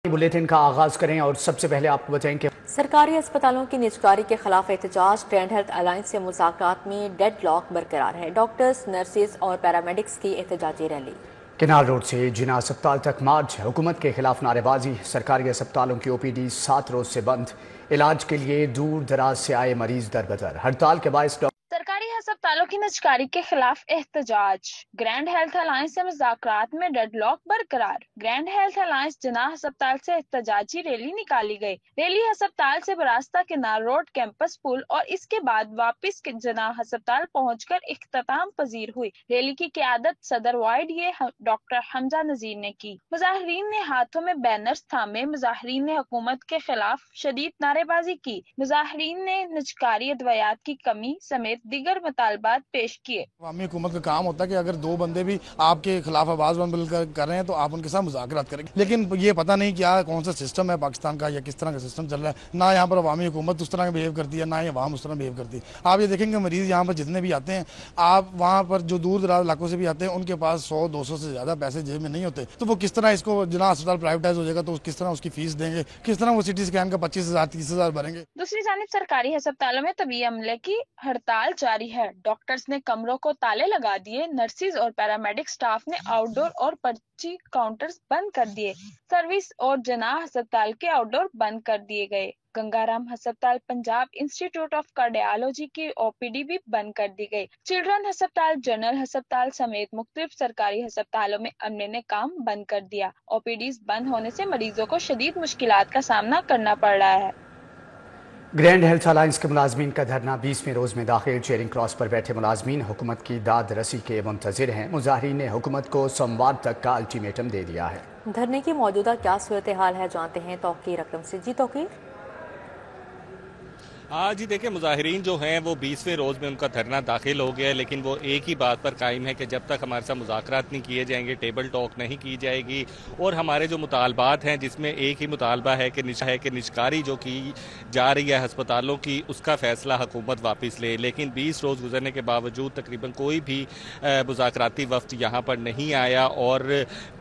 Bulletin का आगाज करें और सबसे पहले आपको बताएं कि सरकारी अस्पतालों की निजकारी के खिलाफ एहतजाज। ग्रैंड हेल्थ अलायंस से मुज़ाकरात में डेडलॉक बरकरार है। डॉक्टर्स, नर्सेज और पैरामेडिक्स की एहतजाजी रैली। किनाल रोड से जिना अस्पताल तक मार्च, हुकूमत के खिलाफ नारेबाजी। सरकारी अस्पतालों की ओपीडी 7 रोज से बंद। इलाज के लिए दूर दराज से आए मरीज दरबदर। हड़ताल के बायस सरकारी अस्पतालों की निजकारी के खिलाफ एहतजाज। ग्रैंड हेल्थ अलायंस से मुज़ाकरात में डेडलॉक बरकरार। ग्रैंड हेल्थ अलायंस जिना अस्पताल से एहतजाजी रैली निकाली गई। रैली अस्पताल से बरास्ता किनाल रोड, कैंपस पुल और इसके बाद वापस जिना अस्पताल पहुंचकर इख्तिताम पजीर हुई। रैली की क़यादत सदर वाइड डॉक्टर हमजा नजीर ने की। मुजाहिरीन ने हाथों में बैनर्स थामे। मुजाहिरीन ने हुकूमत के खिलाफ शदीद नारेबाजी की। मुजाहिरीन ने निजकारी अदवियात की कमी समेत दीगर मुतालबात पेश किए। अवामी हुकूमत का काम होता है कि अगर दो बंदे भी आपके खिलाफ आवाज बुलंद कर रहे हैं तो आप उनके साथ मुज़ाकरात करेंगे, लेकिन ये पता नहीं क्या कौन सा सिस्टम है पाकिस्तान का या किस तरह का सिस्टम चल रहा है। ना यहाँ पर अवामी हुकूमत उस तरह बिहेव करती है, ना ही अवाम उस तरह बिहेव करती है। आप ये देखेंगे मरीज यहाँ पर जितने भी आते हैं, आप वहाँ पर जो दूर दराज इलाकों से भी आते हैं, उनके पास 100-200 से ज्यादा पैसे जेब में नहीं होते, तो वो किस तरह इसको जिना अस्पताल प्राइवेटाइज हो जाएगा तो किस तरह उसकी फीस देंगे, किस तरह वो सिटी स्कैन का 25,000-30,000 भरेंगे। दूसरी जानिब सरकारी अस्पतालों में तबी अमले की हड़ताल जारी है। डॉक्टर्स ने कमरों को ताले लगा दिए। नर्सिस और पैरामेडिक स्टाफ ने आउटडोर और पर्ची काउंटर्स बंद कर दिए। सर्विस और जनाह अस्पताल के आउटडोर बंद कर दिए गए। गंगाराम अस्पताल, पंजाब इंस्टीट्यूट ऑफ कार्डियोलॉजी की ओपीडी भी बंद कर दी गई। चिल्ड्रन अस्पताल, जनरल अस्पताल समेत मुख्तलिफ सरकारी अस्पतालों में अमले ने काम बंद कर दिया। ओपीडीज बंद होने से मरीजों को शदीद मुश्किलात का सामना करना पड़ रहा है। ग्रैंड हेल्थ अलायंस के मुलाजमीन का धरना 20वें रोज में दाखिल। चेयरिंग क्रॉस पर बैठे मुलाजमीन हुकूमत की दाद रसी के मुंतजिर हैं। मुजाहिरीन ने हुकूमत को सोमवार तक का अल्टीमेटम दे दिया है। धरने की मौजूदा क्या सूरत हाल है, जानते हैं तौकीर अकरम से। जी तौकीर। हाँ जी, देखिए मुजाहिरीन जो हैं वो 20वें रोज़ में उनका धरना दाखिल हो गया है, लेकिन वो एक ही बात पर कायम है कि जब तक हमारे साथ मुज़ाकरात नहीं किए जाएंगे, टेबल टॉक नहीं की जाएगी और हमारे जो मुतालबात हैं, जिसमें एक ही मुतालबा है कि निजकारी जो की जा रही है अस्पतालों की, उसका फ़ैसला हुकूमत वापस ले। लेकिन 20 रोज़ गुजरने के बावजूद तकरीबन कोई भी मुज़ाकराती वफ्द यहाँ पर नहीं आया और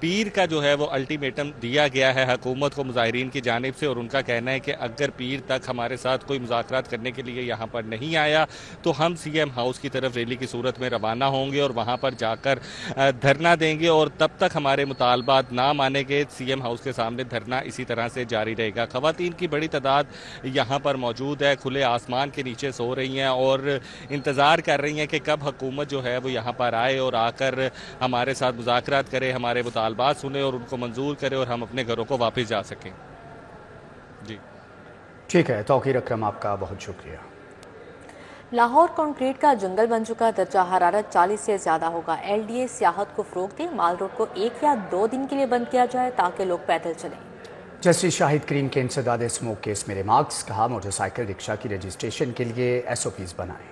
पीर का जो है वो अल्टीमेटम दिया गया है हुकूमत को मुजाहिरीन की जानिब से। और उनका कहना है कि अगर पीर तक हमारे साथ कोई मुज़ाकरात करने के लिए यहाँ पर नहीं आया तो हम सीएम हाउस की तरफ रैली की सूरत में रवाना होंगे और वहाँ पर जाकर धरना देंगे और तब तक हमारे मुतालबात ना माने गए सीएम हाउस के सामने धरना इसी तरह से जारी रहेगा। खवातीन की बड़ी तादाद यहाँ पर मौजूद है, खुले आसमान के नीचे सो रही हैं और इंतज़ार कर रही हैं कि कब हुकूमत जो है वो यहाँ पर आए और आकर हमारे साथ मुज़ाकरात करे, हमारे मुतालबात सुने और उनको मंजूर करे और हम अपने घरों को वापस जा सकें। जी ठीक है तौकीर अकरम, आपका बहुत शुक्रिया। लाहौर कंक्रीट का जंगल बन चुका। दर्जा हरारत 40 से ज्यादा होगा। एलडीए सियाहत को फरोग दे। माल रोड को 1 या 2 दिन के लिए बंद किया जाए ताकि लोग पैदल चलें। जस्टिस शाहिद करीम के इंसदाद स्मोक केस में रिमार्क्स। कहा मोटरसाइकिल रिक्शा की रजिस्ट्रेशन के लिए एसओपीज बनाएं।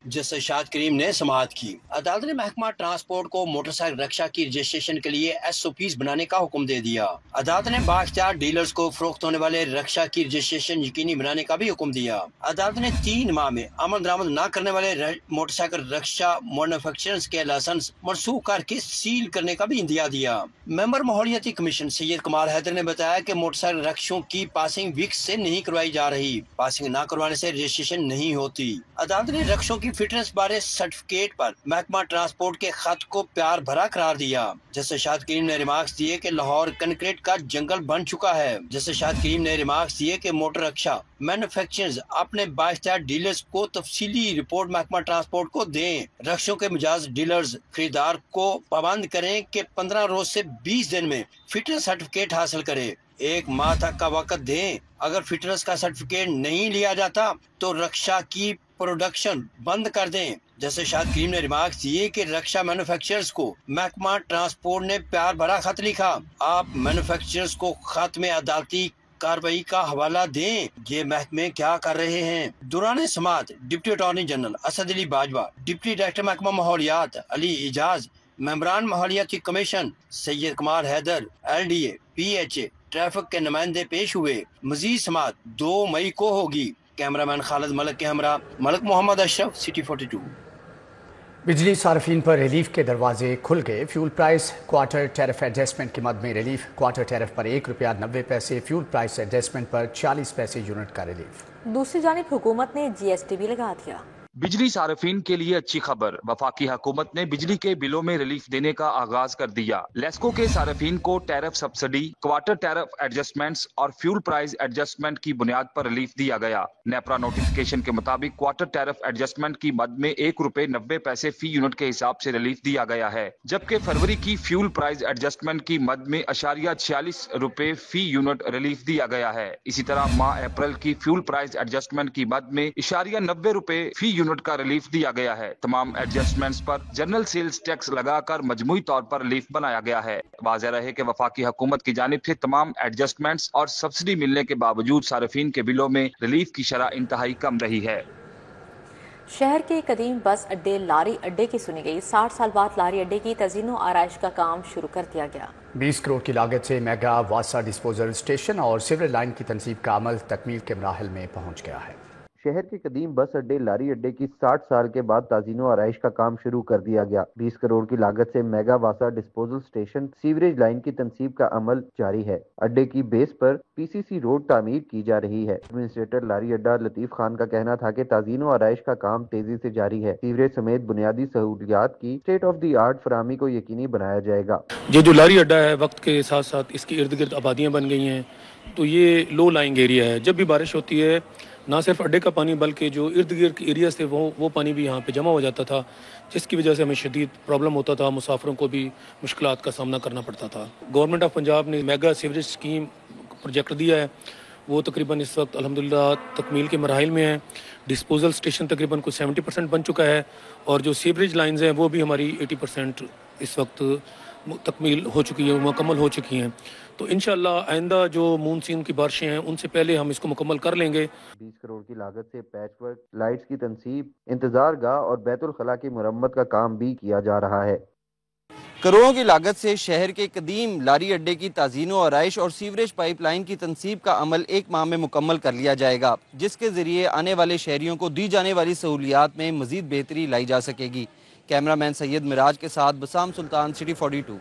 जस्टिस शाहिद करीम ने समाअत की। अदालत ने महकमा ट्रांसपोर्ट को मोटरसाइकिल रिक्शा की रजिस्ट्रेशन के लिए एसओपीज बनाने का हुक्म दे दिया। अदालत ने बाख्तियार डीलर्स को फरोख्त होने वाले रिक्शा की रजिस्ट्रेशन यकीनी बनाने का भी हुक्म दिया। अदालत ने 3 माह में आमद दरामद न करने वाले मोटरसाइकिल रिक्शा मैन्युफैक्चरर्स के लाइसेंस मनसूख करके सील करने का भी इंदिया दिया। मेंबर माहौलियाती कमीशन सैयद कमाल हैदर ने बताया कि मोटरसाइकिल रिक्शों की पासिंग वीक्स से नहीं करवाई जा रही। पासिंग न करवाने से रजिस्ट्रेशन नहीं होती। अदालत ने रिक्शों की फिटनेस बारे सर्टिफिकेट पर महकमा ट्रांसपोर्ट के खत को प्यार भरा करार दिया। जस्टिस शाहिद करीम ने रिमार्क्स दिए कि लाहौर कंक्रीट का जंगल बन चुका है। जस्टिस शाहिद करीम ने रिमार्क्स दिए कि मोटर रिक्शा मैन्युफैक्चरर्स अपने बाख्तियार डीलर्स को तफसीली रिपोर्ट महकमा ट्रांसपोर्ट को दें। रिक्शों के मिजाज डीलर्स खरीदार को पाबंद करें कि 15 रोज से 20 दिन में फिटनेस सर्टिफिकेट हासिल करे। 1 माह तक का वक्त दें। अगर फिटनेस का सर्टिफिकेट नहीं लिया जाता तो रिक्शा की प्रोडक्शन बंद कर दें। जैसे शाहिद करीम ने रिमार्क्स दिए कि रिक्शा मैन्युफैक्चरर्स को महकमा ट्रांसपोर्ट ने प्यार भरा खत लिखा। आप मैन्युफैक्चरर्स को खत में अदालती कार्रवाई का हवाला दें। ये महकमे क्या कर रहे हैं। दौरान समाअत deputy attorney general Asad Ali Bajwa, deputy director महकमा माहौलियात अली एजाज, मेंबरान माहौलियाती commission Syed Kamal Haider, LDA, PHA, traffic के नुमाइंदे पेश हुए। मजीद समाअत 2 मई को होगी। कैमरामैन खालिद मलिक के हमरा मलिक मोहम्मद अशरफ, सिटी 42। बिजली सार्फिन पर रिलीफ के दरवाजे खुल गए। Fuel price quarter tariff adjustment की मद में रिलीफ। क्वार्टर टैरिफ पर ₹1.90, फ्यूल प्राइस एडजस्टमेंट पर 40 पैसे यूनिट का रिलीफ। दूसरी जानिब हुकूमत ने GST भी लगा दिया। बिजली सार्फिन के लिए अच्छी खबर, वफाकी हुकूमत ने बिजली के बिलों में रिलीफ देने का आगाज कर दिया। लेस्को के सार्फिन को tariff subsidy, quarter tariff adjustments और फ्यूल प्राइस एडजस्टमेंट की बुनियाद पर रिलीफ दिया गया। नेपरा नोटिफिकेशन के मुताबिक क्वार्टर टैरिफ एडजस्टमेंट की मद में ₹1.90 फी यूनिट के हिसाब से रिलीफ दिया गया है, जबकि फरवरी की फ्यूल प्राइस एडजस्टमेंट की मद में ₹46 फी यूनिट रिलीफ दिया गया है। इसी तरह माह अप्रैल की फ्यूल प्राइस एडजस्टमेंट की मद में ₹90 फी यूनिट का रिलीफ दिया गया है। तमाम एडजस्टमेंट्स पर जनरल सेल्स टैक्स लगाकर मजमूई तौर पर रिलीफ बनाया गया है। वाज़ेह रहे कि वफाकी हुकूमत की जानिब से तमाम एडजस्टमेंट्स और सब्सिडी मिलने के बावजूद सार्फिन के बिलों में रिलीफ की शरह इंतहाई कम रही है। शहर के कदीम बस अड्डे लारी अड्डे की सुनी गई। 60 साल बाद लारी अड्डे की तज़ीन व आराइश का काम शुरू कर दिया गया। 20 करोड़ की लागत से मेगा वासा डिस्पोजल स्टेशन और सीवरेज लाइन की तनसीब का अमल तकमील के मराहल में पहुंच गया है। शहर के कदीम बस अड्डे लारी अड्डे की 60 साल के बाद ताज़ीनो आराइश का काम शुरू कर दिया गया। 20 करोड़ की लागत से मेगा वासा डिस्पोजल स्टेशन, सीवरेज लाइन की तनसीब का अमल जारी है। अड्डे की बेस पर PCC रोड तामीर की जा रही है। एडमिनिस्ट्रेटर लारी अड्डा लतीफ खान का कहना था कि ताज़ीनो आराइश का काम तेजी से जारी है। सीवरेज समेत बुनियादी सहूलियात की स्टेट ऑफ द आर्ट फराहमी को यकीनी बनाया जाएगा। ये जो लारी अड्डा है, वक्त के साथ साथ इसके इर्द गिर्द आबादियाँ बन गई हैं, तो ये लो लाइंग एरिया है। जब भी बारिश होती है, ना सिर्फ अड्डे का पानी बल्कि जो इर्द गिर्द के एरियाज थे वो पानी भी यहाँ पे जमा हो जाता था, जिसकी वजह से हमें शदीद प्रॉब्लम होता था। मुसाफिरों को भी मुश्किलात का सामना करना पड़ता था। गवर्नमेंट ऑफ पंजाब ने मेगा सीवरेज स्कीम प्रोजेक्ट दिया है, वो तकरीबन इस वक्त अल्हम्दुलिल्लाह तकमील के मराहिल में है। डिस्पोजल स्टेशन तकरीबन कुछ 70% बन चुका है और जो सीवरेज लाइन्स हैं वो भी हमारी 80% इस वक्त तकमील हो चुकी है, मुकम्मल हो चुकी हैं। तो इंशाअल्लाह आइंदा जो मूनसून की बारिशें हैं उनसे पहले हम इसको मुकम्मल कर लेंगे। 20 करोड़ की लागत से पैचवर्क, लाइट्स की तनसीब, इंतजार गाह और बैतुल खला की मुरम्मत का काम भी किया जा रहा है। करोड़ों की लागत से शहर के कदीम लारी अड्डे की ताज़ीनो आराइश और सीवरेज पाइपलाइन की तनसीब का अमल 1 माह में मुकम्मल कर लिया जाएगा, जिसके जरिए आने वाले शहरियों को दी जाने वाली सहूलियात में मजीद बेहतरी लाई जा सकेगी। कैमरामैन सैयद मिराज के साथ बसाम सुल्तान, सिटी 42।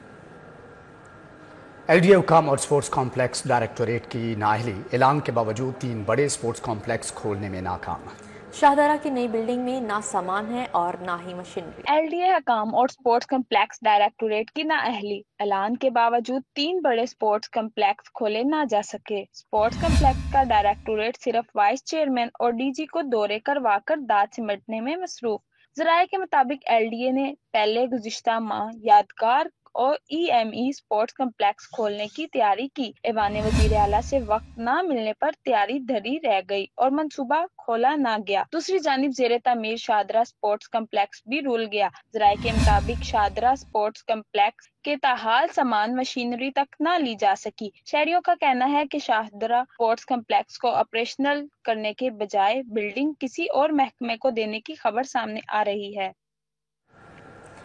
LDA हुकाम और स्पोर्ट्स कॉम्प्लेक्स डायरेक्टोरेट की नाअहली, ऐलान के बावजूद 3 बड़े स्पोर्ट्स कॉम्प्लेक्स खोलने में नाकाम। शाहदरा की नई बिल्डिंग में ना सामान है और ना ही मशीनरी। LDA हुकाम और स्पोर्ट्स कम्प्लेक्स डायरेक्टोरेट की नाअहली, ऐलान के बावजूद 3 बड़े स्पोर्ट्स कम्प्लेक्स खोले ना जा सके। स्पोर्ट्स कम्प्लेक्स का डायरेक्टोरेट सिर्फ वाइस चेयरमैन और DG को दौरे करवाकर दाद सिमटने में मसरूफ। जराये के मुताबिक LDA ने पहले गुज़िश्ता माह यादगार और EME स्पोर्ट्स कम्प्लेक्स खोलने की तैयारी की। ऐवान वज़ीर आला से वक्त न मिलने पर तैयारी धरी रह गई और मंसूबा खोला न गया। दूसरी जानिब ज़ेरे तामीर शाहदरा स्पोर्ट्स कम्प्लेक्स भी रुल गया। ज़राए के मुताबिक शाहदरा स्पोर्ट्स कम्प्लेक्स के ताहाल सामान मशीनरी तक न ली जा सकी। शहरियों का कहना है कि शाहदरा स्पोर्ट्स कम्प्लेक्स को ऑपरेशनल करने के बजाय बिल्डिंग किसी और महकमे को देने की खबर सामने आ रही है।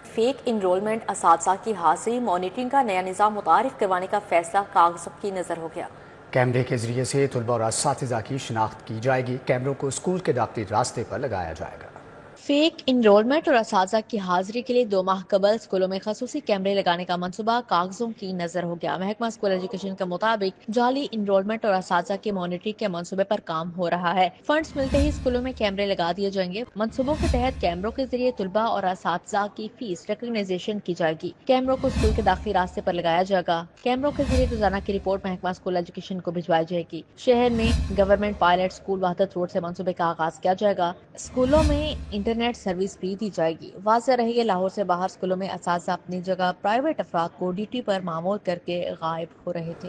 फेक इनरोलमेंट असातिज़ा की हाजिरी मॉनिटरिंग का नया निज़ाम मुतारिफ करवाने का फैसला कागज़ों की नज़र हो गया। कैमरे के जरिए से तलबा और असातिज़ा की शिनाख्त की जाएगी। कैमरों को स्कूल के दाखिली रास्ते पर लगाया जाएगा। फेक इनरोलमेंट और असातिज़ा की हाजिरी के लिए 2 माह कबल स्कूलों में खसूसी कैमरे लगाने का मंसूबा कागजों की नजर हो गया। महकमा स्कूल एजुकेशन के मुताबिक जाली इनरोलमेंट और असातिज़ा की मॉनिटरिंग के मंसूबे पर काम हो रहा है। फंड्स मिलते ही स्कूलों में कैमरे लगा दिए जाएंगे। मंसूबों के तहत कैमरों के जरिए तलबा और असातिज़ा की फीस रिकग्नाइजेशन की जाएगी। कैमरों को स्कूल के दाखिली रास्ते पर लगाया जाएगा। कैमरों के जरिए रोजाना की रिपोर्ट महकमा स्कूल एजुकेशन को भिजवाई जाएगी। शहर में गवर्नमेंट पायलट स्कूल वहदत रोड से मंसूबे का आगाज किया जाएगा। स्कूलों में इंटरनेट सर्विस भी दी जाएगी। वाज़ेह रहे कि लाहौर से बाहर स्कूलों में असातिज़ा अपनी जगह प्राइवेट अफराद को ड्यूटी पर मामूल करके गायब हो रहे थे।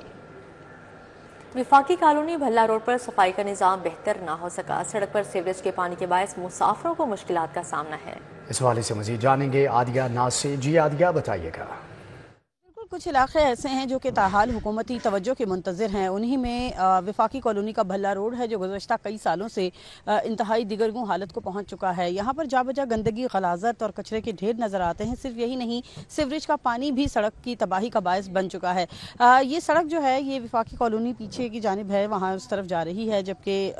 विफाकी कॉलोनी भल्ला रोड पर सफाई का निज़ाम बेहतर ना हो सका। सड़क पर सीवरेज के पानी के बायस मुसाफिरों को मुश्किलात का सामना है। इस हवाले से मजीद जानेंगे आदिया नाज से। जी आदिया, बताइएगा। کچھ علاقے ایسے ہیں جو کہ تاحال حکومتی توجہ کے منتظر ہیں. انہی میں وفاقی کالونی کا بھلا روڈ ہے جو گزشتہ کئی سالوں سے انتہائی دیگرگوں حالت کو پہنچ چکا ہے. یہاں پر جا بجا گندگی، غلاظت اور کچرے کے ڈھیر نظر آتے ہیں. صرف یہی نہیں، سیوریج کا پانی بھی سڑک کی تباہی کا باعث بن چکا ہے. یہ سڑک جو ہے یہ وفاقی کالونی پیچھے کی جانب ہے، وہاں اس طرف جا رہی ہے، جبکہ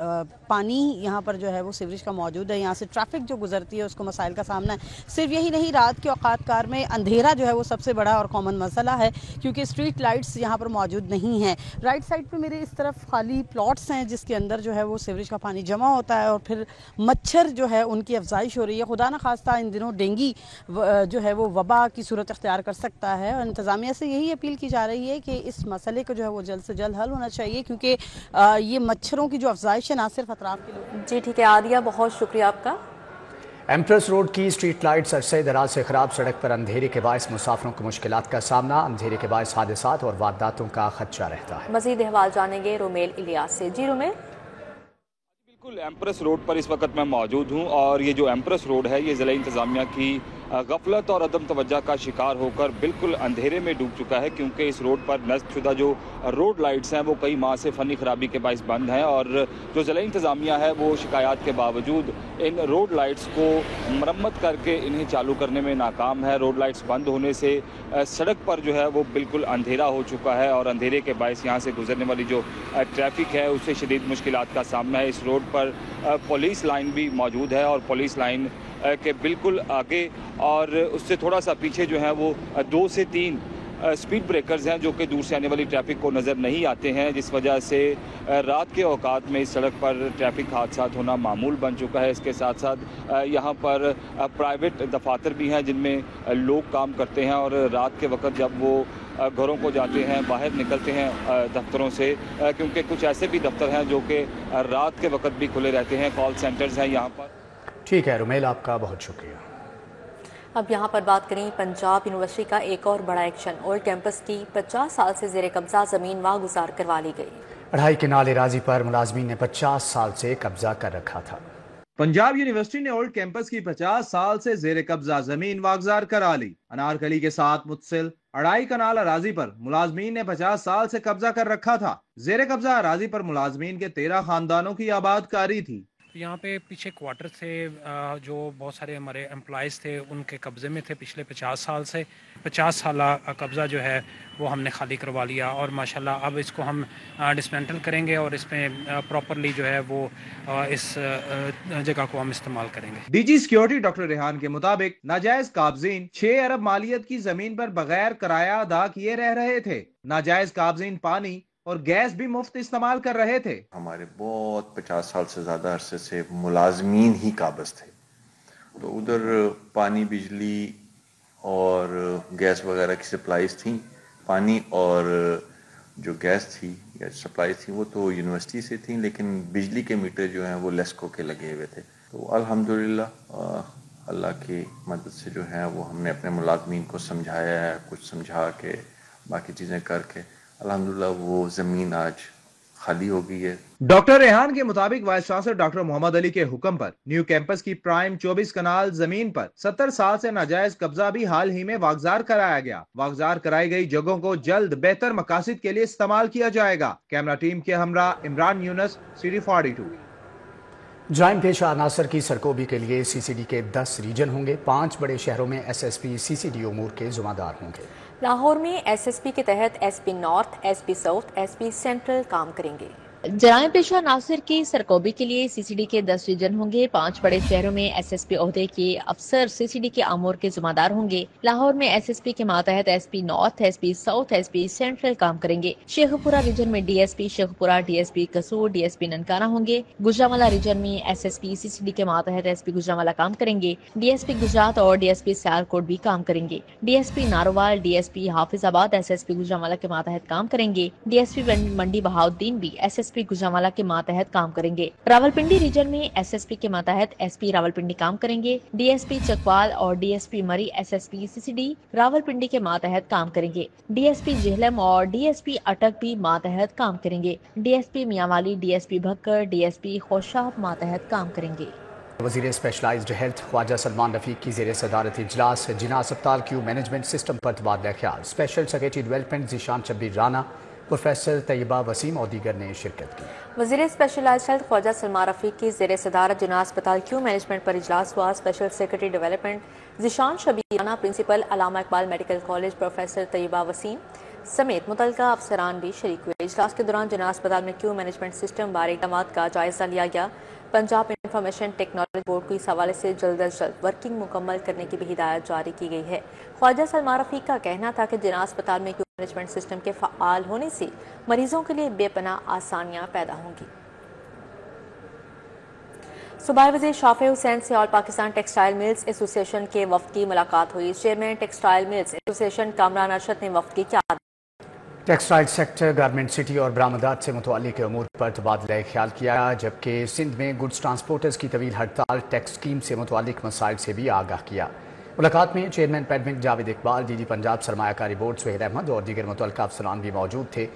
پانی یہاں پر جو ہے وہ سیوریج کا موجود ہے. یہاں سے ٹریفک جو گزرتی ہے اس کو مسائل کا سامنا ہے. صرف یہی نہیں، رات کے اوقات کار میں اندھیرا جو ہے وہ سب سے بڑا اور کامن مسئلہ ہے، کیونکہ اسٹریٹ لائٹس یہاں پر موجود نہیں ہیں. رائٹ سائڈ پہ میرے اس طرف خالی پلاٹس ہیں جس کے اندر جو ہے وہ سیوریج کا پانی جمع ہوتا ہے اور پھر مچھر جو ہے ان کی افزائش ہو رہی ہے. خدا نخواستہ ان دنوں ڈینگی جو ہے وہ وبا کی صورت اختیار کر سکتا ہے، اور انتظامیہ سے یہی اپیل کی جا رہی ہے کہ اس مسئلے کو جو ہے وہ جلد سے جلد حل ہونا چاہیے، کیونکہ یہ مچھروں کی جو افزائش ہے نہ صرف اطراف کے لوگ. جی ٹھیک ہے عادیہ، بہت شکریہ آپ کا. ایمپریس روڈ کی اسٹریٹ لائٹس عرصے دراز سے خراب، سڑک پر اندھیرے کے باعث مسافروں کو مشکلات کا سامنا. اندھیرے کے باعث حادثات اور وارداتوں کا خدشہ رہتا ہے. مزید احوال جانیں گے رومیل الیاس سے. جی رومیل. بالکل ایمپریس روڈ پر اس وقت میں موجود ہوں، اور یہ جو ایمپریس روڈ ہے یہ ضلع انتظامیہ کی غفلت اور عدم توجہ کا شکار ہو کر بالکل اندھیرے میں ڈوب چکا ہے، کیونکہ اس روڈ پر نصب شدہ جو روڈ لائٹس ہیں وہ کئی ماہ سے فنی خرابی کے باعث بند ہیں، اور جو ضلع انتظامیہ ہے وہ شکایات کے باوجود ان روڈ لائٹس کو مرمت کر کے انہیں چالو کرنے میں ناکام ہے. روڈ لائٹس بند ہونے سے سڑک پر جو ہے وہ بالکل اندھیرا ہو چکا ہے، اور اندھیرے کے باعث یہاں سے گزرنے والی جو ٹریفک ہے اسے شدید مشکلات کا سامنا ہے. اس روڈ پر پولیس لائن بھی موجود ہے، اور پولیس لائن کے بالکل آگے اور اس سے تھوڑا سا پیچھے جو ہے وہ 2 سے 3 سپیڈ بریکرز ہیں جو کہ دور سے آنے والی ٹریفک کو نظر نہیں آتے ہیں، جس وجہ سے رات کے اوقات میں اس سڑک پر ٹریفک حادثات ہونا معمول بن چکا ہے. اس کے ساتھ ساتھ یہاں پر پرائیویٹ دفاتر بھی ہیں جن میں لوگ کام کرتے ہیں، اور رات کے وقت جب وہ گھروں کو جاتے ہیں، باہر نکلتے ہیں دفتروں سے، کیونکہ کچھ ایسے بھی دفتر ہیں جو کہ رات کے وقت بھی کھلے رہتے ہیں. کال سینٹرز ہیں یہاں پر. ٹھیک ہے رومیل، آپ کا بہت شکریہ. اب یہاں پر بات کریں پنجاب یونیورسٹی کا ایک اور بڑا ایکشن. اولڈ کیمپس کی 50 سال سے زیر قبضہ زمین واگزار کروا لی گئی. 2.5 کنال اراضی پر ملازمین نے 50 سال سے قبضہ کر رکھا تھا. پنجاب یونیورسٹی نے اولڈ کیمپس کی 50 سال سے زیر قبضہ زمین واگزار کرا لی. انارکلی کے ساتھ متصل 2.5 کنال اراضی پر ملازمین نے 50 سال سے قبضہ کر رکھا تھا. زیر قبضہ اراضی پر ملازمین کے 13 خاندانوں کی آباد کاری تھی. یہاں پہ پیچھے کوارٹر تھے، جو بہت سارے ہمارے امپلائز تھے ان کے قبضے میں تھے پچھلے 50 سال سے. 50 سالہ قبضہ جو ہے وہ ہم نے خالی کروا لیا، اور ماشاءاللہ اب اس کو ہم ڈسمینٹل کریں گے اور اس میں پراپرلی جو ہے وہ اس جگہ کو ہم استعمال کریں گے. D G security doctor Rehan کے مطابق ناجائز قابضین 6 ارب مالیت کی زمین پر بغیر کرایہ ادا کیے رہ رہے تھے. ناجائز قابضین پانی اور گیس بھی مفت استعمال کر رہے تھے. ہمارے بہت 50 سال سے زیادہ عرصے سے ملازمین ہی قابض تھے، تو ادھر پانی، بجلی اور گیس وغیرہ کی سپلائیز تھیں. پانی اور جو گیس تھی یا سپلائیز تھیں وہ تو یونیورسٹی سے تھیں، لیکن بجلی کے میٹر جو ہیں وہ لیسکو کے لگے ہوئے تھے. تو الحمدللہ اللہ کی مدد سے جو ہے وہ ہم نے اپنے ملازمین کو سمجھایا ہے، کچھ سمجھا کے باقی چیزیں کر کے الحمدللہ وہ زمین آج خالی ہو گئی ہے. ڈاکٹر ریحان کے مطابق وائس چانسلر ڈاکٹر محمد علی کے حکم پر نیو کیمپس کی پرائم 24 کنال زمین پر 70 سال سے ناجائز قبضہ بھی حال ہی میں واگزار کرایا گیا. واگزار کرائی گئی جگہوں کو جلد بہتر مقاصد کے لیے استعمال کیا جائے گا. کیمرہ ٹیم کے ہمراہ عمران یونس، سیری 42. جرائم پیشہ عناصر کی سرکوبی کے لیے سی سی ڈی کے 10 ریجن ہوں گے. 5 بڑے شہروں میں ایس ایس پی سی سی ڈی امور کے ذمہ دار ہوں گے. لاہور میں ایس ایس پی کے تحت S P north, S P south, S P central کام کریں گے. جرائم پیشہ عناصر کی سرکوبی کے لیے سی سی ڈی کے 10 ریجن ہوں گے. 5 بڑے شہروں میں ایس ایس پی عہدے کے افسر سی سی ڈی کے امور کے ذمہ دار ہوں گے. لاہور میں ایس ایس پی کے ماتحت S P north, S P south, S P central کام کریں گے. شیخ پورہ ریجن میں ڈی ایس پی شیخ پورہ، ڈی ایس پی قصور، ڈی ایس پی ننکانہ ہوں گے. گجرانوالہ ریجن میں ایس ایس پی سی سی ڈی کے ماتحت ایس پی گجرانوالہ کام کریں گے. ڈی ایس پی گجرات اور ڈی ایس پی سیالکوٹ بھی کام کریں گے. D S P Narowal, D S P حافظ آباد ایس ایس پی گجرانوالہ کے ماتحت کام کریں گے. ڈی ایس پی منڈی بہاؤالدین بھی ایس ایس پی گجرانوالہ کے ماتحت کام کریں گے. راولپنڈی ریجن میں ایس ایس پی کے ماتحت ایس پی راولپنڈی کام کریں گے. ڈی ایس پی چکوال اور ڈی ایس پی مری ایس ایس پی سی سی ڈی راولپنڈی کے ماتحت کام کریں گے. ڈی ایس پی جہلم اور ڈی ایس پی اٹک بھی ماتحت کام کریں گے. ڈی ایس پی میاں والی، D S P Bhakkar, D S P Khushab ماتحت کام کریں گے. वज़ीर स्पेशलाइज्ड हेल्थ ख्वाजा सलमान रफीक की ज़ेर सदारत इजलास जिना अस्पताल क्यू मैनेजमेंट सिस्टम पर तबादला ख्याल। Special secretary development Zeeshan Shabbir Rana, professor Tayyaba Waseem और दीगर ने शिरकत की। वज़ीर स्पेशलाइज्ड हेल्थ ख्वाजा सलमान रफीक की ज़ेर सदारत जिना अस्पताल क्यू मैनेजमेंट पर इजलास हुआ। Special secretary development Zeeshan Shabbir Rana, principal Allama Iqbal medical college professor Tayyaba Waseem समेत मुतल्लिका अफसरान भी शरीक हुए। इजलास के दौरान जिना अस्पताल में क्यू मैनेजमेंट सिस्टम बारे इक़दाम का जायज़ा लिया गया। पंजाब इंफॉर्मेशन टेक्नोलॉजी बोर्ड को इस हवाले से जल्द अज जल्द वर्किंग मुकम्मल करने की भी हिदायत जारी की गई है। ख्वाजा सलमान रफीक का कहना था कि जिना अस्पताल में क्यू मैनेजमेंट सिस्टम के फ़आल होने से मरीजों के लिए बेपनाह आसानियाँ पैदा होंगी। सूबाई वज़ीर शाफी हुसैन से all Pakistan textile mills association के वफ़द की मुलाकात हुई। Chairman textile mills association Kamran Arshad ने वफ़द की क्या टेक्सटाइल सेक्टर, गारमेंट सिटी और बरामदात से मुतअल्लिक़ अमूर पर तबादला ख्याल किया, जबकि सिंध में गुड्स ट्रांसपोर्टर्स की तवील हड़ताल टैक्स स्कीम से मुतअल्लिक़ मसाइल से भी आगाह किया। मुलाकात में चेयरमैन पैडमिक जावेद इकबाल, डीडी पंजाब सरमायाकारी बोर्ड सुहेल अहमद और दीगर मुतल्लिक़ा अफसरान भी मौजूद थे।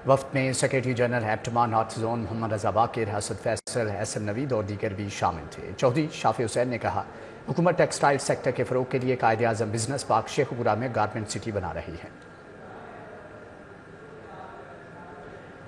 वफ़द में सेक्रेटरी जनरल हैप्टमा नॉर्थ जोन मोहम्मद रजा बाकिर, हसन फैसल, एहसन नवीद और दीगर भी शामिल थे। चौधरी शाफी हुसैन ने कहा, हुकूमत टेक्सटाइल सेक्टर के फ़रोग़ के लिए कायदे आज़म बिजनेस पार्क शेखपुरा में गारमेंट सिटी बना रही है।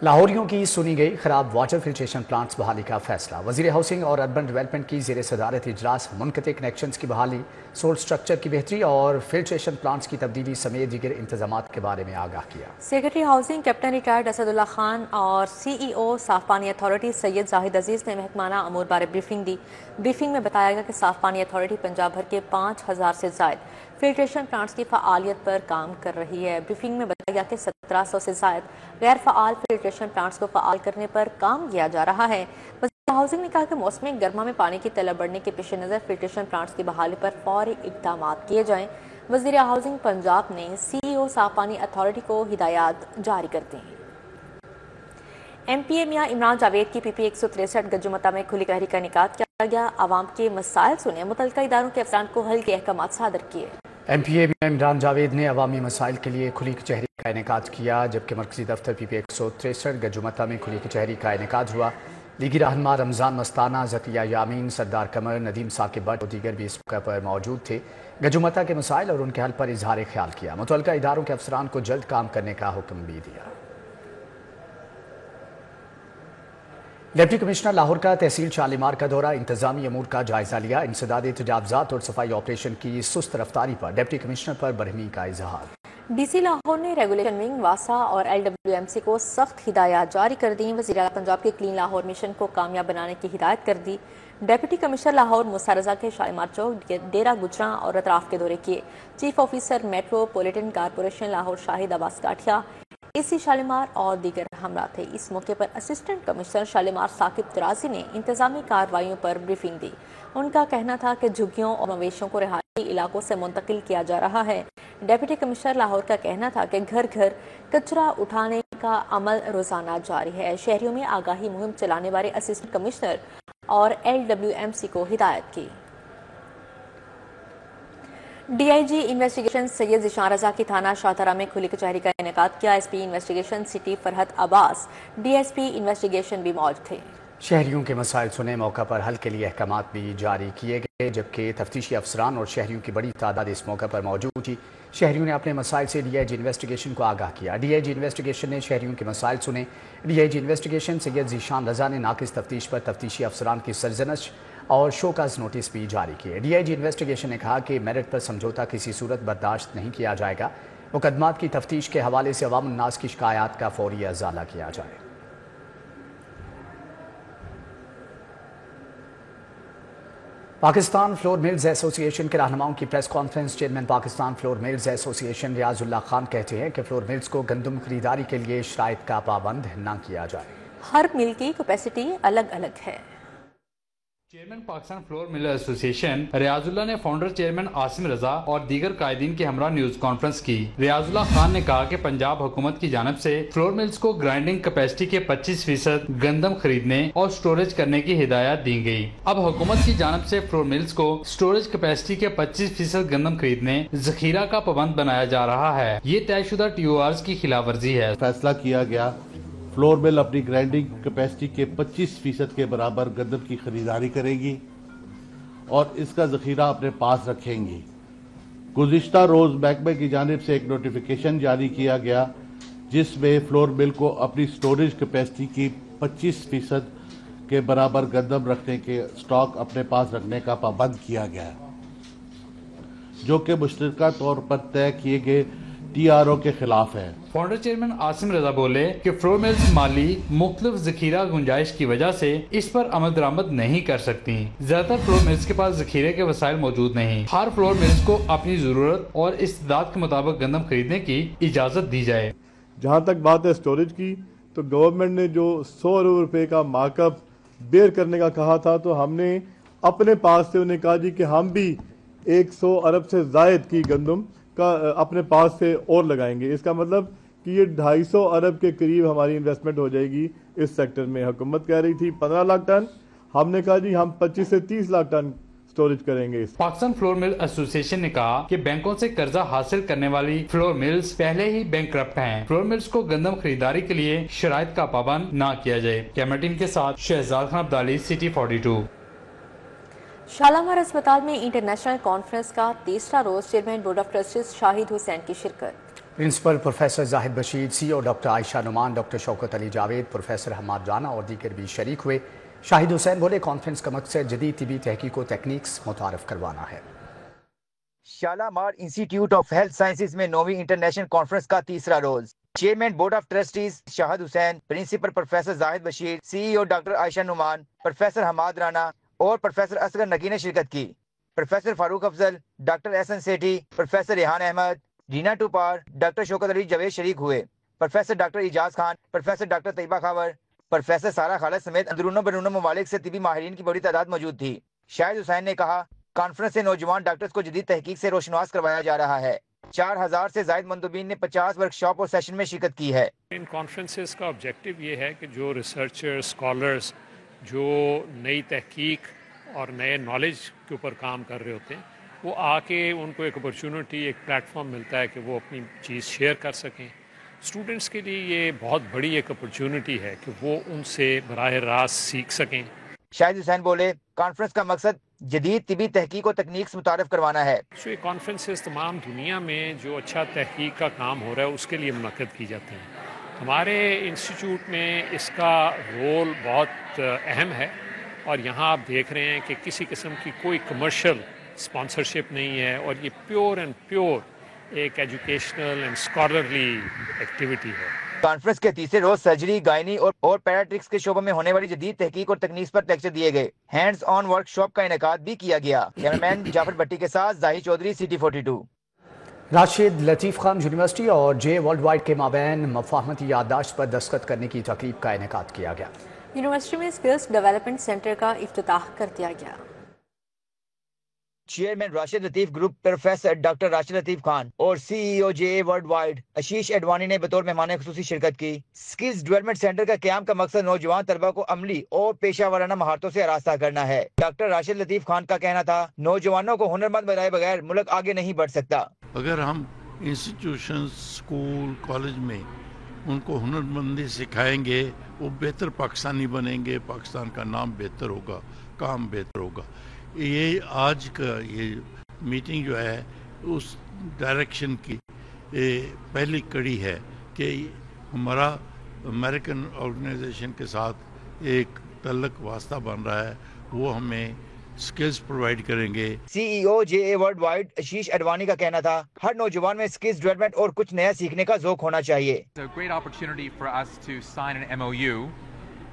लाहौरियों की सुनी गई खराब वाटर फिल्ट्रेशन प्लांट्स बहाली का फैसला। वज़ीर हाउसिंग और अर्बन डेवलपमेंट की ज़ेर सदारत इजलास मुनक़ते कनेक्शंस की बहाली, सोल स्ट्रक्चर की बेहतरी और फिल्ट्रेशन प्लांट्स की तब्दीली समेत दीगर इंतजामात के बारे में आगाह किया। Secretary housing captain retired Asadullah Khan और CEO साफ पानी अथॉरिटी सैयद जाहिद अजीज़ ने महकमाना अमूर बारे ब्रीफिंग दी। ब्रीफिंग में बताया गया कि साफ पानी अथॉरिटी पंजाब भर के 5000 से ज़ायद फिल्ट्रेशन प्लांट्स की फ़आलियत पर काम कर रही है। ब्रीफिंग में बताया गया कि 1700 से ज़ायद गैर फ़आल फिल्ट्रेशन प्लांट्स को फ़आल करने पर काम किया जा रहा है। वज़ीर हाउसिंग ने कहा कि मौसम गर्मा में पानी की तलब बढ़ने के पेश नज़र फिल्ट्रेशन प्लांट्स की बहाली पर फौरी इक़दाम किए जाएँ। वज़ीर हाउसिंग पंजाब ने CEO साफ पानी अथॉरिटी को हिदायत जारी कर दी। MPA मियां इमरान जावेद की PP 163 गजुमता में खुली तहरीक का इनेकाद किया गया। आवाम के मसाइल सुने, मुतल्लिका इदारों के अफसरान को हल के अहकाम सादर किए। MPA मियां इमरान जावेद ने अवामी मसाइल के लिए खुली कचहरी का इनेकाद किया, जबकि मरकजी दफ्तर PP 163 गजुमता में खुली कचहरी का इनेकाद हुआ। लीगी रहनुमा रमज़ान मस्ताना, ज़किया यामीन, सरदार कमर, नदीम साकिब भट्ट और दीगर भी इस मौके पर मौजूद थे। गजुमता के मसाइल और उनके हल पर इजहार ख्याल किया। मुतल्लिका इदारों के अफसरान को जल्द काम करने का हुक्म भी दिया। डिप्टी कमिश्नर लाहौर का तहसील शालीमार का दौरा, इंतजामी अमूर का जायजा लिया। इंसदाद तजावज़ात और सफाई ऑपरेशन की सुस्त रफ्तारी पर डिप्टी कमिश्नर पर बरहमी का इजहार। DC लाहौर ने रेगुलेशन विंग, वासा और LWMC को सख्त हिदायत जारी कर दी। वज़ीर आला पंजाब के क्लीन लाहौर मिशन को कामयाब बनाने की हिदायत कर दी। डिप्टी कमिश्नर लाहौर मूसा रजा के शालीमार चौक, डेरा गुजरा और अतराफ के दौरे किए। Chief officer metropolitan corporation Lahore Shahid Abbas Kathia, AC Shalimar और दीगर हमरा थे। इस मौके पर असिस्टेंट कमिश्नर शालीमार साकिब तराजी ने इंतजामी कार्रवाइयों पर ब्रीफिंग दी। उनका कहना था कि झुग्गियों और मवेशियों को रिहायशी इलाकों से मुंतकिल किया जा रहा है। डिप्टी कमिश्नर लाहौर का कहना था कि घर घर कचरा उठाने का अमल रोजाना जारी है। शहरियों में आगाही मुहिम चलाने वाले असिस्टेंट कमिश्नर और LWMC को हिदायत की। DIG इन्वेस्टिगेशन सैयद ज़ीशान रज़ा की थाना शाहतरा में खुली कचहरी का इनेकाद किया। SP investigation city Farhat Abbas, DSP investigation भी मौजूद थे। शहरियों के मसाइल सुने, मौका पर हल के लिए अहकामात भी जारी किए गए, जबकि तफ्तीशी अफसरान और शहरियों की बड़ी तादाद इस मौका पर मौजूद थी। शहरियों ने अपने मसाइल से DIG इन्वेस्टिगेशन को आगाह किया। DIG इन्वेस्टिगेशन ने शहरियों के मसाइल सुने। DIG इन्वेस्टिगेशन सैयद ज़ीशान रज़ा ने नाकिस तफ्तीश पर तफ्तीशी अफसरान की सरजनश और शोकाज नोटिस भी जारी किए। DIG इन्वेस्टिगेशन ने कहा कि मेरिट पर समझौता किसी सूरत बर्दाश्त नहीं किया जाएगा। मुकदमात की तफ्तीश के हवाले से अवाम उन्नास की शिकायत का फौरी अजाला किया जाए। पाकिस्तान फ्लोर मिल्स एसोसिएशन के रहनुमाओं की press conference. Chairman Pakistan flour mills association Riazullah Khan कहते हैं कि फ्लोर मिल्स को गंदम खरीदारी के लिए शराइत का पाबंद न किया जाए। हर मिल की कैपेसिटी अलग अलग है। Chairman Pakistan flour mill association Riazullah ने फाउंडर चेयरमैन आसिम रजा और दीगर कायदीन के हमरा न्यूज कॉन्फ्रेंस की। रियाजुल्लाह खान ने कहा कि पंजाब हुकूमत की जानिब से फ्लोर मिल्स को ग्राइंडिंग कैपेसिटी के 25% गंदम खरीदने और स्टोरेज करने की हिदायत दी गई। अब हुकूमत की जानिब से फ्लोर मिल्स को स्टोरेज कैपेसिटी के 25% गंदम खरीदने जखीरा का पाबंद बनाया जा रहा है। ये तयशुदा TORs की खिलाफ वर्जी है। फैसला किया गया फ्लोर मिल अपनी ग्राइंडिंग कैपेसिटी के 25% के बराबर गंदम की खरीदारी करेगी। और इसका ज़ख़ीरा अपने पास रखेंगी। गुज़िश्ता रोज़ महकमे की जानिब से एक नोटिफिकेशन जारी किया गया जिसमें फ्लोर मिल को अपनी स्टोरेज कैपेसिटी की 25% के बराबर गंदम रखने के स्टॉक अपने पास रखने का पाबंद किया गया है, जो कि मुश्तरका तौर पर तय किए गए TRO के खिलाफ है। फाउंडर चेयरमैन आसिम रजा बोले कि फ्लोर मिल्स माली मुख्तलिफ ज़खीरा गुंजाइश की वजह से इस पर अमल दरामद नहीं कर सकती। ज्यादातर फ्लोर मिल्स के पास ज़खीरे के वसाइल मौजूद नहीं। हर फ्लोर मिल्स को अपनी जरूरत और इस्तेदाद के मुताबिक गंदम खरीदने की इजाजत दी जाए। जहाँ तक बात है स्टोरेज की, तो गवर्नमेंट ने जो 100 अरब रुपए का मार्कअप बेयर करने का कहा था, तो हमने अपने पास से उन्हें कहा जी कि हम भी 100 अरब से जायद की गंदम का अपने पास से और लगाएंगे। इसका मतलब कि ये 250 अरब के करीब हमारी इन्वेस्टमेंट हो जाएगी इस सेक्टर में। हुकूमत कह रही थी 15 लाख टन, हमने कहा जी हम 25 से 30 लाख टन स्टोरेज करेंगे। पाकिस्तान फ्लोर मिल एसोसिएशन ने कहा कि बैंकों से कर्जा हासिल करने वाली फ्लोर मिल्स पहले ही बैंकक्रप्ट हैं। फ्लोर मिल्स को गंदम खरीदारी के लिए शराइत का पाबंद न किया जाए। कैमरा टीम के साथ शहजाद खान अब्दाली, सिटी 42। शालामार अस्पताल में इंटरनेशनल कॉन्फ्रेंस का तीसरा रोज chairman board of trustees Shahid Hussain की शिरकत। Principal professor Zahid Bashir, CEO doctor Ayesha Noman, doctor Shaukat Ali Javed, professor Hammad Rana और दीगर भी शरीक हुए। शाहिद हुसैन बोले कॉन्फ्रेंस का मकसद जदीद तिबी तहकीक व टेक्निक्स मुतारफ करवाना है। Shalamar institute of health sciences में 9वीं इंटरनेशनल कॉन्फ्रेंस का तीसरा रोज chairman board of trustees Shahid Hussain, principal professor Zahid Bashir, CEO doctor Ayesha Noman, professor Hammad Rana और प्रोफेसर असगर नकी ने शिरकत की। Professor Farooq Afzal, doctor Ahsan Sethi, professor Rehan Ahmad, Reena टूपार, डॉक्टर शौकत अली जावेद शरीक हुए। Professor doctor Ijaz Khan, professor doctor Tayyaba Khawar, professor Sara Khalid समेत अंदरूनों बैरूनों ममालिक से तिबी माहिरीन की बड़ी तादाद मौजूद थी। शाहिद हुसैन ने कहा कॉन्फ्रेंस से नौजवान डॉक्टर्स को जदीद तहकीक से रोशनास करवाया जा रहा है। 4000 से जायद मंदूबीन ने 50 वर्कशॉप और सेशन में शिरकत की है। इन कॉन्फ्रेंसेस का ऑब्जेक्टिव ये है कि जो रिसर्चर्स, स्कॉलर्स जो नई तहकीक और नए नॉलेज के ऊपर काम कर रहे होते हैं, वो आके उनको एक अपॉर्चुनिटी, एक प्लेटफॉर्म मिलता है कि वो अपनी चीज़ शेयर कर सकें। स्टूडेंट्स के लिए ये बहुत बड़ी एक अपॉर्चुनिटी है कि वो उनसे बराह रास्त सीख सकें। शाहिद हुसैन बोले कॉन्फ्रेंस का मकसद जदीद तिबी तहकीक और तकनीक मुतारफ करवाना है। सो ये कॉन्फ्रेंसेस तमाम दुनिया में जो अच्छा तहकीक का काम हो रहा है उसके लिए मुनक्किद की जाती हैं। हमारे इंस्टीट्यूट में इसका रोल बहुत अहम है और यहाँ आप देख रहे हैं कि किसी किस्म की कोई कमर्शियल स्पॉन्सरशिप नहीं है और ये प्योर एंड प्योर एक एजुकेशनल एंड स्कॉलरली एक्टिविटी है। कॉन्फ्रेंस के तीसरे रोज सर्जरी, गायनी और पैराट्रिक्स के शोबों में होने वाली जदीद तहकीक और तकनीक पर लेक्चर दिए गए। हैंड्स ऑन वर्कशॉप का इनेकाद भी किया गया। कैमरामैन जाफर भट्टी के साथ जाहिद चौधरी, सिटी 42। राशिद लतीफ़ खान यूनिवर्सिटी और जे वर्ल्ड वाइड के माबैन मफाहमती याददाश्त पर दस्तखत करने की तकरीब का इनेकाद किया गया। यूनिवर्सिटी में स्किल्स डेवलपमेंट सेंटर का इफ्तिताह कर दिया गया। Chairman Rashid Latif group professor doctor Rashid Latif Khan और CEO JA वर्ल्ड वाइड आशीष एडवानी ने बतौर मेहमान खुसूसी शिरकत की। स्किल्स डेवलपमेंट सेंटर का क्याम का मकसद नौजवान तलबा को अमली और पेशा वाराना महारतों से आरास्ता करना है। डॉक्टर राशिद लतीफ खान का कहना था नौजवानों को हुनरमंद बनाए बगैर मुल्क आगे नहीं बढ़ सकता। अगर हम इंस्टीट्यूशन, स्कूल, कॉलेज में उनको हुनरमंदी सिखाएंगे, वो बेहतर पाकिस्तानी बनेंगे, पाकिस्तान का नाम बेहतर होगा, काम बेहतर होगा। ये आज का ये मीटिंग जो है उस डायरेक्शन की पहली कड़ी है कि हमारा अमेरिकन ऑर्गेनाइजेशन के साथ एक तल्लक वास्ता बन रहा है, वो हमें स्किल्स प्रोवाइड करेंगे। CEO JA वर्ल्ड वाइड आशीष एडवानी का कहना था हर नौजवान में स्किल्स डेवलपमेंट और कुछ नया सीखने का ज़ौक होना चाहिए। It's a great opportunity for us to sign an MOU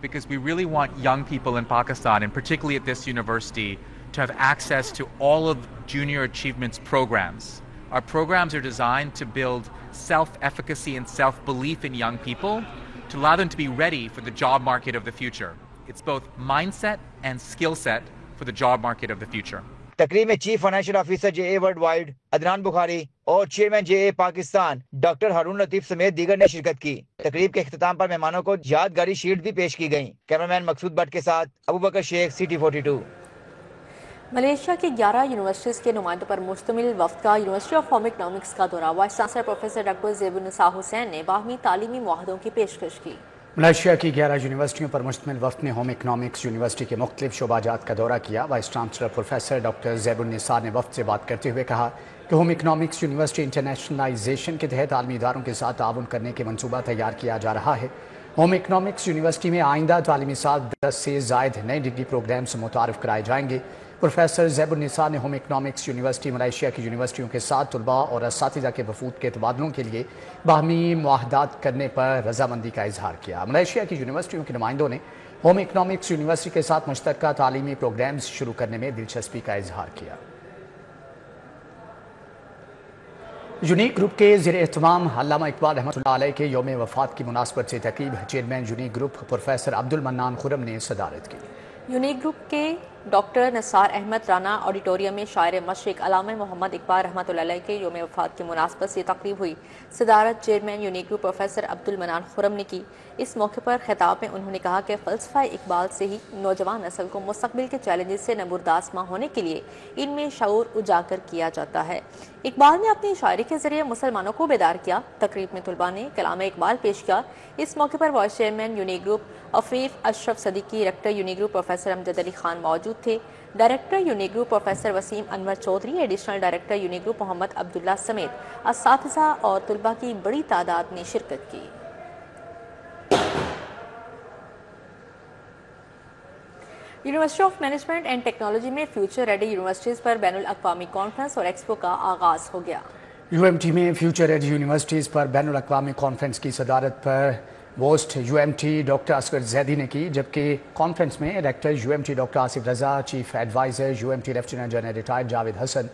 because we really want young people in Pakistan, and particularly at this university, to have access to all of Junior Achievements programs. Our programs are designed to build self-efficacy and self-belief in young people to allow them to be ready for the job market of the future. It's both mindset and skill set for the job market of the future. तकरीब में chief financial officer JA world wide Adnan Bukhari और chairman JA Pakistan doctor हारून लतीफ समेत दीगर ने शिरकत की। तकरीब के इख्तिताम पर मेहमानों को यादगारी शीट भी पेश की गई। कैमरामैन मकसूद भट्ट के साथ अबू बकर शेख, सिटी 42। मलेशिया के 11 यूनिवर्सिटीज के नुमाइंदों पर मुश्तमिल वफ्द का यूनिवर्सिटी ऑफ होम इकनॉमिक्स का दौरा। Vice chancellor professor doctor Zebunnisa Hussain ने बाहमी तालीमी मुआहदों की पेशकश की। मलेशिया की 11 यूनिवर्सिटियों पर मुश्तमिल वफ्द ने होम इकनॉमिक्स यूनिवर्सिटी के मुख्तलिफ शोबाजात का दौरा किया। Vice chancellor professor doctor Zebun Nisar ने वफ्द से बात करते हुए कहा कि होम इकनॉमिक्स यूनिवर्सिटी इंटरनेशनलाइजेशन के तहत आलमी इदारों के साथ ताउन करने के मनसूबा तैयार किया जा रहा है। होम इकनॉमिक्स यूनिवर्सिटी में आइंदा तालीमी साल 10 से ज़ायद नए डिग्री प्रोग्राम्स मुतारफ़ कराए जाएंगे। प्रोफेसर ज़ैबुन निसार ने होम इकनॉमिक्स यूनिवर्सिटी मलेशिया की यूनिवर्सिटियों के साथ तलबा और असातिज़ा के वफूद के तबादलों के लिए बाहमी मुआहदात करने पर रजामंदी का इजहार किया। मलेशिया की यूनिवर्सिटियों के नुमाइंदों ने होम इकनॉमिक्स यूनिवर्सिटी के साथ मुश्तरका तालीमी प्रोग्राम्स शुरू करने में दिलचस्पी का इजहार किया। यूनिक ग्रुप के ज़ेर एहतमाम अल्लामा इकबाल रहमतुल्लाह अलैह के यौम वफ़ात की मुनासबत से तकरीब chairman Unique group professor Abdul mannan Khurram ने सदारत की। यूनिक ग्रुप के डॉक्टर नसार अहमद राना ऑडिटोरियम में शायर मशरिक अल्लामा मोहम्मद इकबाल रहमतुल्लाह अलैह के यौम वफ़ात की मुनासबत से तकरीब हुई। सदारत chairman Unique group professor Abdul mannan Khurram ने की। इस मौके पर खिताब में उन्होंने कहा कि फ़लसफ़ा इकबाल से ही नौजवान नस्ल को मुस्तक़बिल के चैलेंजेस से नबूरदास्मा होने के लिए इनमें शऊर उजागर किया जाता है। इकबाल ने अपनी शायरी के जरिए मुसलमानों को बेदार किया। तकरीब में तुलबा ने कलाम इकबाल पेश किया। इस मौके पर vice chairman Unique group Afif Ashraf Siddiqui, director Unique group professor Amjad Ali Khan मौजूद थे। Director Unique group professor Waseem Anwar Chaudhry, additional director Unique group Mohammad Abdullah समेत असातिज़ा और तुलबा की बड़ी तादाद ने शिरकत की। University of management and technology में फ्यूचर रेडी यूनिवर्सिटीज़ पर बैनुल अक़वामी कॉन्फ्रेंस और एक्सपो का आगाज़ हो गया। यूएमटी में फ्यूचर रेडी यूनिवर्सिटीज़ पर बैनुल अक़वामी कॉन्फ्रेंस की सदारत पर वोस्ट यूएमटी डॉक्टर असगर जैदी ने की, जबकि कॉन्फ्रेंस में director UMT doctor Asif Raza, chief adviser UMT lieutenant general retired Javed Hassan,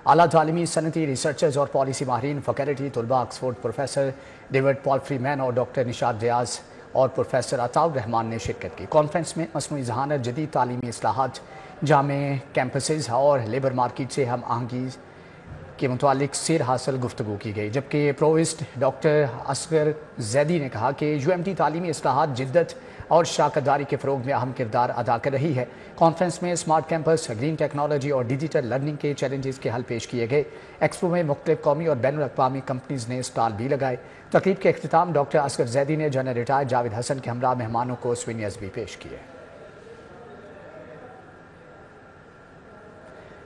आला तालीमी सनती रिसर्चर्स और पॉलिसी माहिरीन, फैकल्टी तुलबा, Oxford professor David Paul Freeman और डॉक्टर निशात रियाज और प्रोफेसर अताउर रहमान ने शिरकत की। कॉन्फ्रेंस में मसनूई ज़हानत, जदीद तालीमी इस्लाहात, जामे कैंपसेस और लेबर मार्केट से हम आहंगी के मुतालिक सिर हासिल गुफ्तगू की गई, जबकि प्रोविस्ट डॉक्टर असगर जैदी ने कहा कि यूएमटी तालीमी इस्लाहात, जिद्दत और शाकरदारी के फ़रोग में अहम किरदार अदा कर रही है। कॉन्फ्रेंस में स्मार्ट कैंपस, ग्रीन टेक्नोलॉजी और डिजिटल लर्निंग के चैलेंजेस के हल पेश किए गए। एक्सपो में मुख्तलिफ कौमी और बैनुल अक़वामी कंपनीज़ ने स्टॉल भी लगाए। तकरीब के अख्तिताम डॉक्टर असगर जैदी ने जनरल रिटायर्ड जावेद हसन के हमरा मेहमानों को स्वीनियर्स भी पेश किए।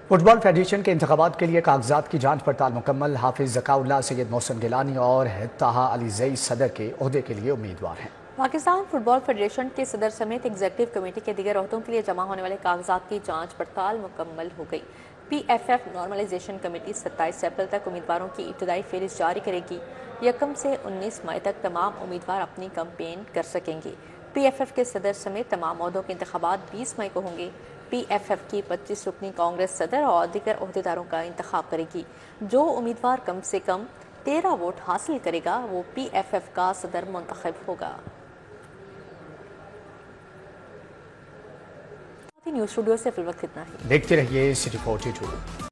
फुटबॉल फेडरेशन के इंतखाबात के लिए कागजात की जांच पड़ताल मुकम्मल। हाफिज ज़काउल्लाह, सैयद मोहसिन गिलानी और ताहा अली ज़ई सदर के ओहदे के लिए उम्मीदवार हैं। पाकिस्तान फुटबॉल फेडरेशन के सदर समेत एग्जीक्यूटिव कमेटी के दीगर ओहदों के लिए जमा होने वाले कागजात की जांच पड़ताल मुकम्मल हो गई। PFF नॉर्मलाइजेशन कमेटी 27 अप्रैल तक उम्मीदवारों की इब्तदाई फहरिस्त जारी करेगी। 1 से 19 मई तक तमाम उम्मीदवार अपनी कैंपेन कर सकेंगे। PFF के सदर समेत तमाम ओहदों के इंतखाबात 20 मई को होंगे। PFF की 25 रुकनी कांग्रेस सदर और दीगर ओहदेदारों का इंतखाब करेगी। जो उम्मीदवार कम से कम 13 वोट हासिल करेगा वो PFF का सदर मुंतखब होगा। न्यूज़ स्टूडियो से फिल वक्त इतना ही। देखते रहिए City 42।